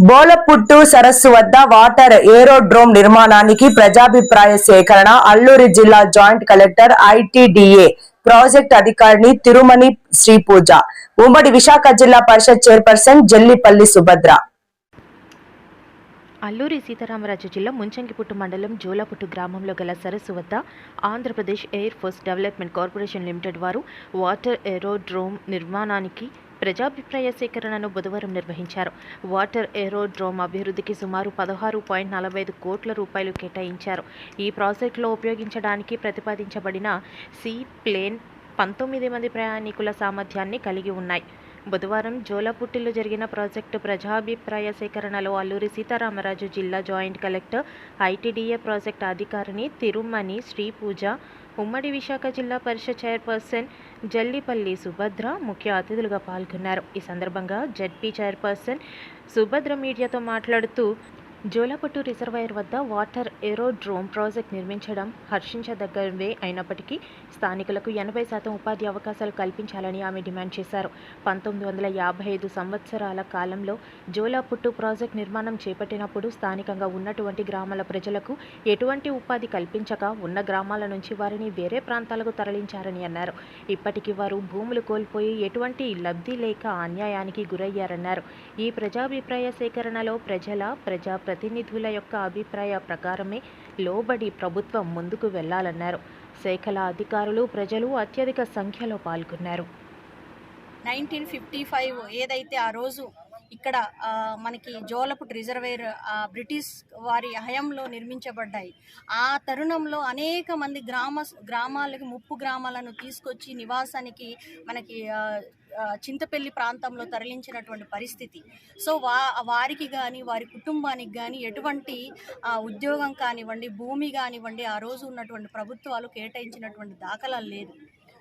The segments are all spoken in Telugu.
బోలపుట్టు సరస్సు వద్ద వాటర్ ఏరోడ్రోమ్ నిర్మాణానికి ప్రజాభిప్రాయ సేకరణ. అల్లూరి జిల్లా జాయింట్ కలెక్టర్ ఐటీడీఏ ప్రాజెక్ట్ అధికారిని తిరుమణి శ్రీపూజ. ఉమ్మడి విశాఖ జిల్లా పరిషత్ చైర్పర్సన్ జల్లిపల్లి సుభద్ర. అల్లూరి సీతారామరాజు జిల్లా ముంచంగిపుట్టు మండలం జోలపుట్టు గ్రామంలో గల సరస్సు వద్ద Andhra Pradesh air force development corporation limited వారు వాటర్ ఏరోడ్రోమ్ నిర్మాణానికి ప్రజాభిప్రాయ సేకరణను బుధవారం నిర్వహించారు. వాటర్ ఏరోడ్రోమ్ అభివృద్ధికి సుమారు 16.45 కోట్ల రూపాయలు కేటాయించారు. ఈ ప్రాజెక్టులో ఉపయోగించడానికి ప్రతిపాదించబడిన సీ ప్లేన్ 19 మంది ప్రయాణికుల సామర్థ్యాన్ని కలిగి ఉన్నాయి. బుధవారం జోలపుట్టిలో జరిగిన ప్రాజెక్టు ప్రజాభిప్రాయ సేకరణలో అల్లూరి సీతారామరాజు జిల్లా జాయింట్ కలెక్టర్ ఐటీడీఏ ప్రాజెక్టు అధికారిని తిరుమణి శ్రీపూజ, ఉమ్మడి విశాఖ జిల్లా పరిషత్ చైర్పర్సన్ జల్లిపల్లి సుభద్ర ముఖ్య అతిథులుగా పాల్గొన్నారు. ఈ సందర్భంగా జెడ్పీ చైర్పర్సన్ సుభద్ర మీడియాతో మాట్లాడుతూ జోలపుట్టు రిజర్వాయర్ వద్ద వాటర్ ఏరోడ్రోమ్ ప్రాజెక్ట్ నిర్మించడం హర్షించదగ్గవే అయినప్పటికీ స్థానికులకు 80% ఉపాధి అవకాశాలు కల్పించాలని ఆమె డిమాండ్ చేశారు. 1955 సంవత్సరాల కాలంలో జోలపుట్టు ప్రాజెక్ట్ నిర్మాణం చేపట్టినప్పుడు స్థానికంగా ఉన్నటువంటి గ్రామాల ప్రజలకు ఎటువంటి ఉపాధి కల్పించక ఉన్న గ్రామాల నుంచి వారిని వేరే ప్రాంతాలకు తరలించారని అన్నారు. ఇప్పటికీ వారు భూములు కోల్పోయి ఎటువంటి లబ్ధి లేక అన్యాయానికి గురయ్యారన్నారు. ఈ ప్రజాభిప్రాయ సేకరణలో ప్రజాప్రతినిధుల యొక్క అభిప్రాయ ప్రకారమే లోబడి ప్రభుత్వం ముందుకు వెళ్లాలన్నారు. శాఖల అధికారులు, ప్రజలు అత్యధిక సంఖ్యలో పాల్గొన్నారు. 1955 ఏదైతే ఆ రోజు ఇక్కడ మనకి జోలపుట్టు రిజర్వేర్ బ్రిటిష్ వారి హయాంలో నిర్మించబడ్డాయి. ఆ తరుణంలో అనేక మంది గ్రామాలకి ముప్పు గ్రామాలను తీసుకొచ్చి నివాసానికి మనకి చింతపల్లి ప్రాంతంలో తరలించినటువంటి పరిస్థితి. సో వారికి కానీ వారి కుటుంబానికి కానీ ఎటువంటి ఉద్యోగం కానివ్వండి, భూమి కానివ్వండి ఆ రోజు ఉన్నటువంటి ప్రభుత్వాలు కేటాయించినటువంటి దాఖలాలు లేదు.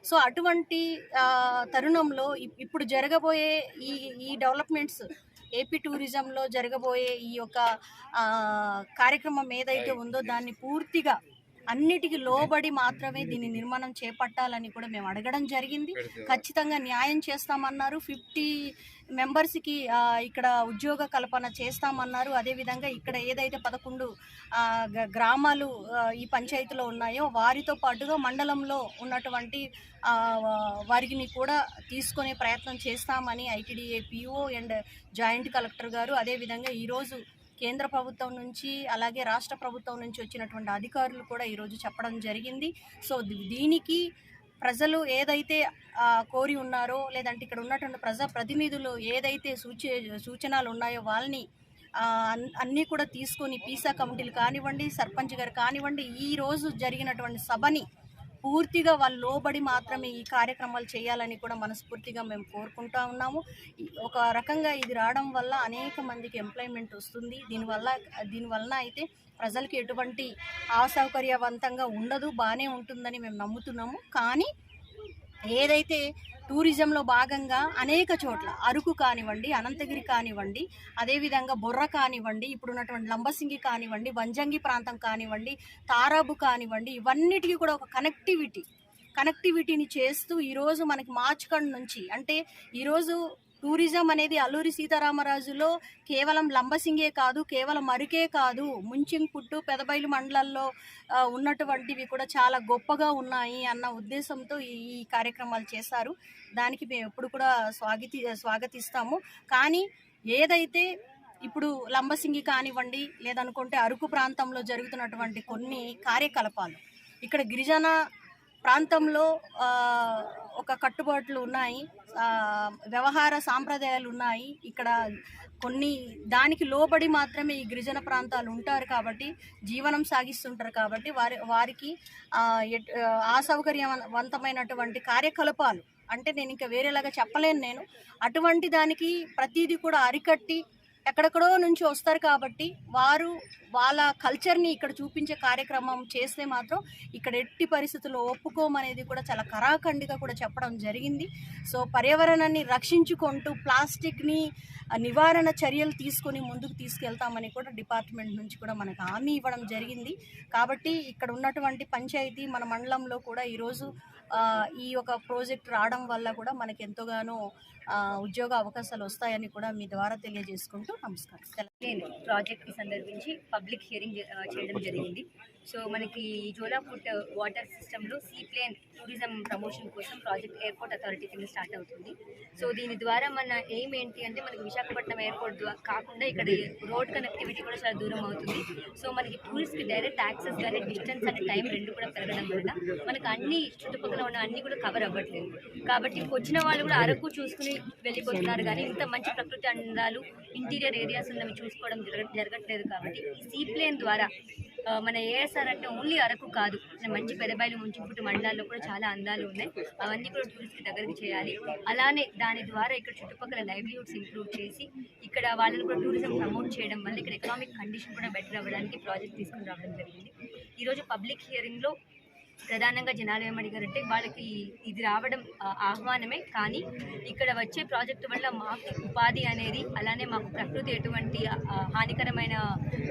సో అటువంటి తరుణంలో ఇప్పుడు జరగబోయే ఈ డెవలప్మెంట్స్, ఏపీ టూరిజంలో జరగబోయే ఈ యొక్క కార్యక్రమం ఏదైతే ఉందో దాన్ని పూర్తిగా అన్నిటికీ లోబడి మాత్రమే దీన్ని నిర్మాణం చేపట్టాలని కూడా మేము అడగడం జరిగింది. ఖచ్చితంగా న్యాయం చేస్తామన్నారు. 50 మెంబర్స్కి ఇక్కడ ఉద్యోగ కల్పన చేస్తామన్నారు. అదేవిధంగా ఇక్కడ ఏదైతే 11 గ్రామాలు ఈ పంచాయతీలో ఉన్నాయో వారితో పాటుగా మండలంలో ఉన్నటువంటి వారిని కూడా తీసుకునే ప్రయత్నం చేస్తామని ITDA PO and joint collector గారు, అదేవిధంగా ఈరోజు కేంద్ర ప్రభుత్వం నుంచి అలాగే రాష్ట్ర ప్రభుత్వం నుంచి వచ్చినటువంటి అధికారులు కూడా ఈరోజు చెప్పడం జరిగింది. సో దీనికి ప్రజలు ఏదైతే కోరి ఉన్నారో, లేదంటే ఇక్కడ ఉన్నటువంటి ప్రజాప్రతినిధులు ఏదైతే సూచనలు ఉన్నాయో వాళ్ళని అన్నీ కూడా తీసుకొని పీసా కమిటీలు కానివ్వండి, సర్పంచ్ గారు కానివ్వండి, ఈరోజు జరిగినటువంటి సభని పూర్తిగా వాళ్ళు లోబడి మాత్రమే ఈ కార్యక్రమాలు చేయాలని కూడా మనస్ఫూర్తిగా మేము కోరుకుంటా ఉన్నాము. ఒక రకంగా ఇది రావడం వల్ల అనేక మందికి ఎంప్లాయ్మెంట్ వస్తుంది. దీనివలన అయితే ప్రజలకి ఎటువంటి అసౌకర్యవంతంగా ఉండదు, బాగానే ఉంటుందని మేము నమ్ముతున్నాము. కానీ ఏదైతే టూరిజంలో భాగంగా అనేక చోట్ల అరకు కానివ్వండి, అనంతగిరి కానివ్వండి, అదేవిధంగా బొర్ర కానివ్వండి, ఇప్పుడున్నటువంటి లంబసింగి కానివ్వండి, వంజంగి ప్రాంతం కానివ్వండి, తారాబు కానివ్వండి, ఇవన్నిటికీ కూడా ఒక కనెక్టివిటీని చేస్తూ ఈరోజు మనకి మార్చ్కండ్ నుంచి, అంటే ఈరోజు టూరిజం అనేది అల్లూరి సీతారామరాజులో కేవలం లంబసింగే కాదు, కేవలం అరకే కాదు, ముంచింగ్పుట్టు, పెదబైలు మండలాల్లో ఉన్నటువంటివి కూడా చాలా గొప్పగా ఉన్నాయి అన్న ఉద్దేశంతో ఈ కార్యక్రమాలు చేశారు. దానికి మేము ఎప్పుడు కూడా స్వాగతిస్తాము. కానీ ఏదైతే ఇప్పుడు లంబసింగి కానివ్వండి, లేదనుకుంటే అరకు ప్రాంతంలో జరుగుతున్నటువంటి కొన్ని కార్యకలాపాలు, ఇక్కడ గిరిజన ప్రాంతంలో ఒక కట్టుబాట్లు ఉన్నాయి, వ్యవహార సాంప్రదాయాలు ఉన్నాయి. ఇక్కడ కొన్ని దానికి లోబడి మాత్రమే ఈ గిరిజన ప్రాంతాలు ఉంటారు కాబట్టి, జీవనం సాగిస్తుంటారు కాబట్టి వారికి అసౌకర్యవంతమైనటువంటి కార్యకలాపాలు, అంటే నేను ఇంకా వేరేలాగా చెప్పలేను. అటువంటి దానికి ప్రతిదీ కూడా అరికట్టి ఎక్కడెక్కడో నుంచి వస్తారు కాబట్టి వారు వాళ్ళ కల్చర్ని ఇక్కడ చూపించే కార్యక్రమం చేస్తే మాత్రం ఇక్కడ ఎట్టి పరిస్థితుల్లో ఒప్పుకోమనేది కూడా చాలా కరాఖండిగా కూడా చెప్పడం జరిగింది. సో పర్యావరణాన్ని రక్షించుకుంటూ ప్లాస్టిక్ని నివారణ చర్యలు తీసుకొని ముందుకు తీసుకెళ్తామని కూడా డిపార్ట్మెంట్ నుంచి కూడా మనకు హామీ ఇవ్వడం జరిగింది. కాబట్టి ఇక్కడ ఉన్నటువంటి పంచాయతీ మన మండలంలో కూడా ఈరోజు ఈ యొక్క ప్రాజెక్ట్ రావడం వల్ల కూడా మనకి ఎంతోగానో ఉద్యోగ అవకాశాలు వస్తాయని కూడా మీ ద్వారా తెలియజేసుకుంటూ నమస్కారం. నేను ప్రాజెక్ట్కి సందర్భించి పబ్లిక్ హియరింగ్ చేయడం జరిగింది. సో మనకి జోలాపుట్ వాటర్ సిస్టంలో సీప్లేన్ టూరిజం ప్రమోషన్ కోసం ప్రాజెక్ట్ ఎయిర్పోర్ట్ అథారిటీ కింద స్టార్ట్ అవుతుంది. సో దీని ద్వారా మన ఎయిమ్ ఏంటి అంటే మనకి విశాఖపట్నం ఎయిర్పోర్ట్ కాకుండా ఇక్కడ రోడ్ కనెక్టివిటీ కూడా చాలా దూరం అవుతుంది. సో మనకి టూరిస్ట్కి డైరెక్ట్ యాక్సెస్ కానీ డిస్టెన్స్ అనే టైం రెండు కూడా పెరగడం వల్ల మనకు అన్ని చుట్టుపక్కల ఉన్న అన్ని కూడా కవర్ అవ్వట్లేదు. కాబట్టి వచ్చిన వాళ్ళు కూడా అరకు చూసుకుని వెళ్ళిపోతున్నారు కానీ ఇంత మంచి ప్రకృతి అందాలు ఇంటీరియర్ ఏరియాస్ ఉన్నవి చూసుకోవడం జరగట్లేదు. కాబట్టి ఈ సీప్లేన్ ద్వారా మన ఏఎస్ఆర్ అంటే ఓన్లీ అరకు కాదు, మంచి పెదబాయిలు ముంచింపుట్టు మండలాల్లో కూడా చాలా అందాలు ఉన్నాయి. అవన్నీ కూడా టూరిస్ట్కి దగ్గరికి చేయాలి. అలానే దాని ద్వారా ఇక్కడ చుట్టుపక్కల లైవ్లీహుడ్స్ ఇంప్రూవ్ చేసి ఇక్కడ వాళ్ళని కూడా టూరిజం ప్రమోట్ చేయడం వల్ల ఇక్కడ ఎకనామిక్ కండిషన్ కూడా బెటర్ అవ్వడానికి ప్రాజెక్ట్ తీసుకుని రావడం జరిగింది. ఈరోజు పబ్లిక్ హియరింగ్లో ప్రధానంగా జనాలు ఏమడిగారంటే వాళ్ళకి ఇది రావడం ఆహ్వానమే, కానీ ఇక్కడ వచ్చే ప్రాజెక్టు వల్ల మాకు ఉపాధి అనేది, అలానే మాకు ప్రకృతి ఎటువంటి హానికరమైన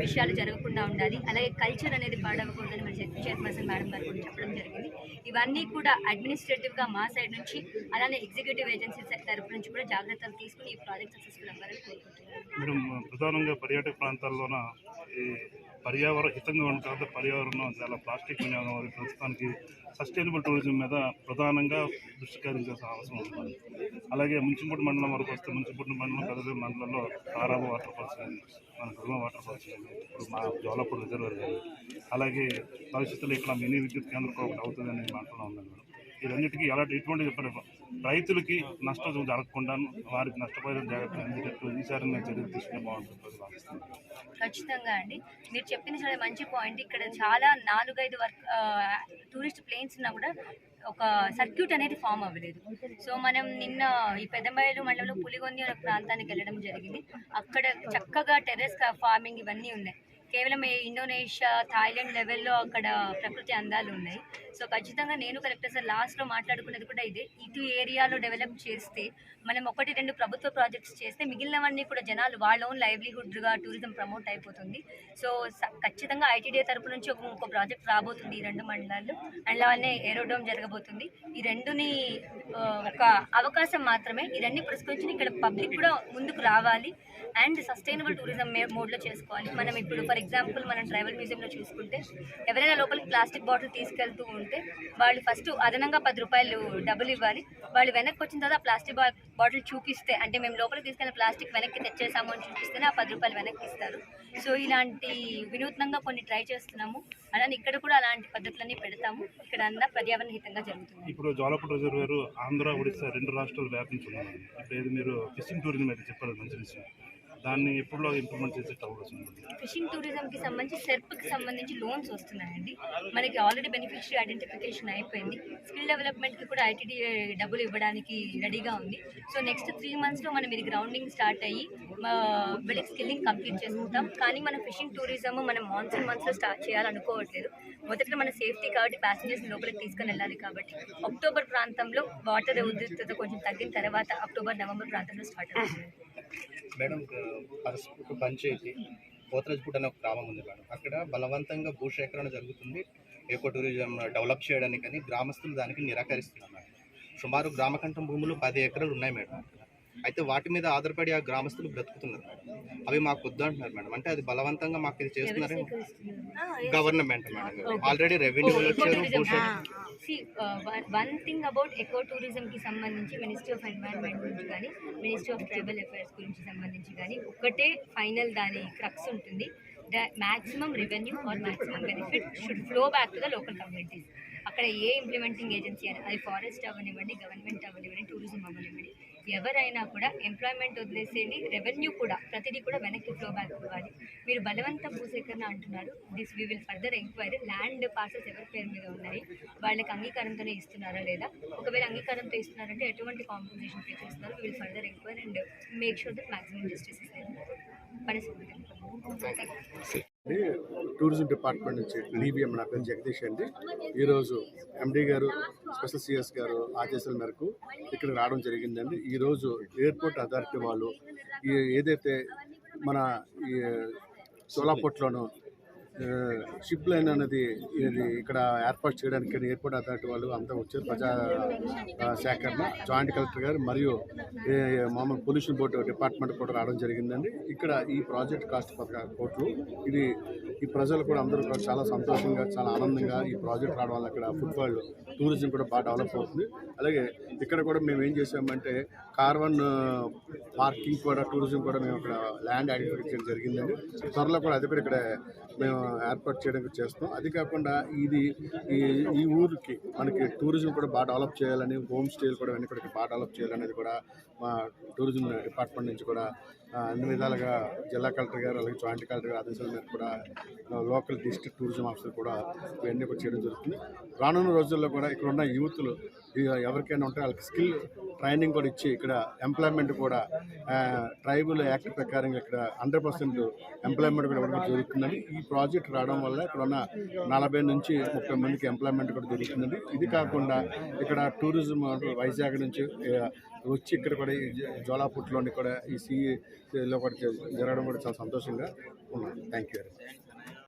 విషయాలు జరగకుండా ఉండాలి, అలాగే కల్చర్ అనేది పాడవకూడదని మన చైర్పర్సన్ మేడం గారు కూడా చెప్పడం జరిగింది. ఇవన్నీ కూడా అడ్మినిస్ట్రేటివ్గా మా సైడ్ నుంచి అలానే ఎగ్జిక్యూటివ్ ఏజెన్సీ తరఫు నుంచి కూడా జాగ్రత్తలు తీసుకుని ఈ ప్రాజెక్ట్ సక్సెస్ఫుల్ అవ్వాలని కోరుకుంటున్నాను. ప్రధానంగా పర్యాటక ప్రాంతాల్లోన పర్యావరణ హితంగా ఉన్న తర్వాత పర్యావరణం చాలా ప్లాస్టిక్ వినియోగం అది ప్రస్తుతానికి సస్టైనబుల్ టూరిజం మీద ప్రధానంగా దృష్టి కేంద్రీకరించాల్సిన అవసరం ఉంటుంది. అలాగే ముంచింపుట్టు మండలం వరకు వస్తే ముంచింపుట్టు మండలం పెద్ద మండలంలో తారాబు వాటర్ ఫాల్స్ కానీ మన గురుమ వాటర్ ఫాల్స్ కానీ ఇప్పుడు మా జోలాపూర్ రిజర్వర్ కానీ అలాగే భవిష్యత్తులో ఇక్కడ మినీ విద్యుత్ కేంద్రం ఒకటి అవుతుందని మాట్లాడుతూ ఉన్నాను మేడం. ఇవన్నిటికీ ఎటువంటి రైతులకి నష్టం జరగకుండా వారికి నష్టపోయిన జాగ్రత్తలు అందేటట్టు ఈసారి నేను చర్యలు తీసుకునే బాగుంటుంది భావిస్తున్నాను. ఖచ్చితంగా అండి, మీరు చెప్పింది చాలా మంచి పాయింట్. ఇక్కడ చాలా 4-5 టూరిస్ట్ ప్లేన్స్ ఉన్నా కూడా ఒక సర్క్యూట్ అనేది ఫామ్ అవ్వలేదు. సో మనం నిన్న ఈ పెద్దబయలు మండలంలో పులిగొంది అనే ప్రాంతానికి వెళ్ళడం జరిగింది. అక్కడ చక్కగా టెర్రస్ ఫార్మింగ్ ఇవన్నీ ఉన్నాయి. కేవలం ఇండోనేషియా, థాయిలాండ్ లెవెల్లో అక్కడ ప్రకృతి అందాలు ఉన్నాయి. సో ఖచ్చితంగా నేను కలెక్టర్ సార్ లాస్ట్లో మాట్లాడుకున్నది కూడా ఇదే, ఇటు ఏరియాలో డెవలప్ చేస్తే మనం 1-2 ప్రభుత్వ ప్రాజెక్ట్స్ చేస్తే మిగిలినవన్నీ కూడా జనాలు వాళ్ళ ఓన్ లైవ్లీహుడ్గా టూరిజం ప్రమోట్ అయిపోతుంది. సో ఖచ్చితంగా ఐటీడీఏ తరపు నుంచి ఇంకో ప్రాజెక్ట్ రాబోతుంది ఈ 2 మండలాల్లో. అండ్ అలానే ఏరోడ్రోమ్ జరగబోతుంది. ఈ రెండుని ఒక అవకాశం మాత్రమే. ఈ రెండు పురస్కరించి ఇక్కడ పబ్లిక్ కూడా ముందుకు రావాలి అండ్ సస్టైనబుల్ టూరిజం మోడ్లో చేసుకోవాలి. మనం ఇప్పుడు ఫర్ ఎగ్జాంపుల్ మనం ట్రైబల్ మ్యూజియంలో చూసుకుంటే ఎవరైనా లోపలికి ప్లాస్టిక్ బాటిల్ తీసుకెళ్తూ ఉంటే వాళ్ళు ఫస్ట్ అదనంగా 10 రూపాయలు డబ్బులు ఇవ్వాలి. వాళ్ళు వెనక్కి వచ్చిన తర్వాత ఆ ప్లాస్టిక్ బాటిల్ చూపిస్తే, అంటే మేము లోపలికి తీసుకెళ్ళిన ప్లాస్టిక్ వెనక్కి తెచ్చేసాము అని చూపిస్తేనే ఆ 10 రూపాయలు వెనక్కి ఇస్తారు. సో ఇలాంటి వినూత్నంగా కొన్ని ట్రై చేస్తున్నాము. అలానే ఇక్కడ కూడా అలాంటి పద్ధతులన్నీ పెడతాము. ఇక్కడ అంతా పర్యావరణ హితంగా జరుగుతుంది. ఇప్పుడు జోలాపుట్ రిజర్వేర్ ఆంధ్ర, ఒడిశా 2 రాష్ట్రాలు వ్యాపించి ఉన్నారు. ఇప్పుడు ఏది మీరు ఫిషింగ్ టూరిజం అయితే చెప్పారు, మంచి విషయం. దాన్ని ఎప్పుడులో ఇంప్లిమెంట్ చేసే అవకాశం ఉంది? ఫిషింగ్ టూరిజంకి సంబంధించి సెర్ప్కి సంబంధించి లోన్స్ వస్తున్నాయండి. మనకి ఆల్రెడీ బెనిఫిషియరీ ఐడెంటిఫికేషన్ అయిపోయింది. స్కిల్ డెవలప్మెంట్కి కూడా ఐటీడీఏ డబ్బులు ఇవ్వడానికి రెడీగా ఉంది. సో నెక్స్ట్ 3 monthsలో మనం ఇది గ్రౌండింగ్ స్టార్ట్ అయ్యి వీళ్ళకి స్కిల్లింగ్ కంప్లీట్ చేసుకుంటాం. కానీ మనం ఫిషింగ్ టూరిజం మనం మాన్సూన్ మంత్స్లో స్టార్ట్ చేయాలనుకోవట్లేదు. మొదట్లో మన సేఫ్టీ కాబట్టి ప్యాసింజర్స్ లోపలికి తీసుకొని వెళ్ళాలి. కాబట్టి అక్టోబర్ ప్రాంతంలో వాటర్ ఉధృతత కొంచెం తగ్గిన తర్వాత అక్టోబర్-నవంబర్ ప్రాంతంలో స్టార్ట్ అవుతుంది. మేడం, పరస్పూర్ పంచాయతీ పోతరాజపూట్ అనే ఒక గ్రామం ఉంది మేడం. అక్కడ బలవంతంగా భూసేకరణ జరుగుతుంది ఎకో టూరిజం డెవలప్ చేయడానికి, కానీ గ్రామస్తులు దానికి నిరాకరిస్తున్నారు మేడం. సుమారు గ్రామకంఠం భూములు 10 ఎకరాలు ఉన్నాయి మేడం. అయితే వాటి మీద ఆధారపడి ఆ గ్రామస్తులు బ్రతుకుతున్నారు మేడం. అవి మాకు వద్దు అంటున్నారు మేడం. అంటే అది బలవంతంగా మాకు ఇది చేస్తున్నారే government madam. Already revenue one thing about eco టూరిజంకి సంబంధించి మినిస్ట్రీ ఆఫ్ ఎన్వైరన్మెంట్ నుంచి కానీ మినిస్ట్రీ ఆఫ్ ట్రైబల్ అఫైర్స్ గురించి సంబంధించి కానీ ఒకటే ఫైనల్ దాని క్రక్స్ ఉంటుంది. The maximum revenue or maximum benefit should flow back to the local communities. అక్కడ ఏ ఇంప్లిమెంటింగ్ ఏజెన్సీ అని, అది ఫారెస్ట్ అవ్వనివ్వండి, గవర్నమెంట్ అవ్వనివ్వండి, టూరిజం అవ్వనివ్వండి, ఎవరైనా కూడా ఎంప్లాయ్మెంట్ వదిలేసేది, రెవెన్యూ కూడా ప్రతిదీ కూడా వెనక్కి ఫ్లో బ్యాక్ ఇవ్వాలి. మీరు బలవంత భూసేకరణ అంటున్నారు. This we will further enquiry. Land parcels ఎవరి పేరు మీద ఉన్నాయి, వాళ్ళకి అంగీకారంతోనే ఇస్తున్నారా లేదా, ఒకవేళ అంగీకారంతో ఇస్తున్నారంటే ఎటువంటి కాంపన్సేషన్ పే చేస్తున్నారు, we will further enquiry and make sure that maximum justice is tourism department నుంచి డివిఎం నా పేరు జగదీష్ అండి. ఈరోజు ఎండి గారు, స్పెషల్ సిఎస్ గారు ఆదేశాల మేరకు ఇక్కడ రావడం జరిగిందండి. ఈరోజు ఎయిర్పోర్ట్ అథారిటీ వాళ్ళు ఏదైతే మన ఈ సోలాపుట్లోనూ షిప్ లైన్ అనేది ఇది ఇక్కడ ఏర్పాటు చేయడానికి ఎయిర్పోర్ట్ అథారిటీ వాళ్ళు అంతా వచ్చారు. ప్రజా సేకరణ జాయింట్ కలెక్టర్ గారు మరియు మామూలు పొల్యూషన్ బోర్డు డిపార్ట్మెంట్ కూడా రావడం జరిగిందండి. ఇక్కడ ఈ ప్రాజెక్ట్ కాస్ట్ 16 కోట్లు. ఇది ఈ ప్రజలు కూడా అందరూ కూడా చాలా సంతోషంగా చాలా ఆనందంగా ఈ ప్రాజెక్ట్ రావడం వల్ల ఇక్కడ ఫుట్బాల్ టూరిజం కూడా బాగా డెవలప్ అవుతుంది. అలాగే ఇక్కడ కూడా మేము ఏం చేసామంటే కార్వన్ పార్కింగ్ కూడా టూరిజం కూడా మేము ఇక్కడ ల్యాండ్ ఐడెంటిఫై చేయడం జరిగిందండి. త్వరలో కూడా అది కూడా ఇక్కడ మేము ఏర్పాటు చేయడానికి చేస్తాం. అది కాకుండా ఇది ఈ ఊరికి మనకి టూరిజం కూడా బాగా డెవలప్ చేయాలని, హోమ్ స్టేలు కూడా అన్ని కూడా బాగా డెవలప్ చేయాలనేది కూడా మా టూరిజం డిపార్ట్మెంట్ నుంచి కూడా అన్ని విధాలుగా జిల్లా కలెక్టర్ గారు అలాగే జాయింట్ కలెక్టర్ గారు ఆదేశాల మీద కూడా లోకల్ డిస్ట్రిక్ట్ టూరిజం ఆఫీసర్ కూడా ఇవన్నీ కూడా చేయడం జరుగుతుంది. రానున్న రోజుల్లో కూడా ఇక్కడ ఉన్న యూత్లు ఎవరికైనా ఉంటే వాళ్ళకి స్కిల్ ట్రైనింగ్ కూడా ఇచ్చి ఇక్కడ ఎంప్లాయ్మెంట్ కూడా ట్రైబల్ యాక్ట్ ప్రకారం ఇక్కడ 100% ఎంప్లాయ్మెంట్ కూడా ఇవ్వడం జరుగుతుందండి. ఈ ప్రాజెక్ట్ రావడం వల్ల ఇక్కడ ఉన్న 40 నుంచి 30 మందికి ఎంప్లాయ్మెంట్ కూడా జరుగుతుందండి. ఇది కాకుండా ఇక్కడ టూరిజం వైజాగ్ నుంచి వచ్చి ఇక్కడ కూడా ఈ జోలాపుట్లోని కూడా ఈ సీలో కూడా జరగడం కూడా చాలా సంతోషంగా ఉన్నాను. Thank you very much.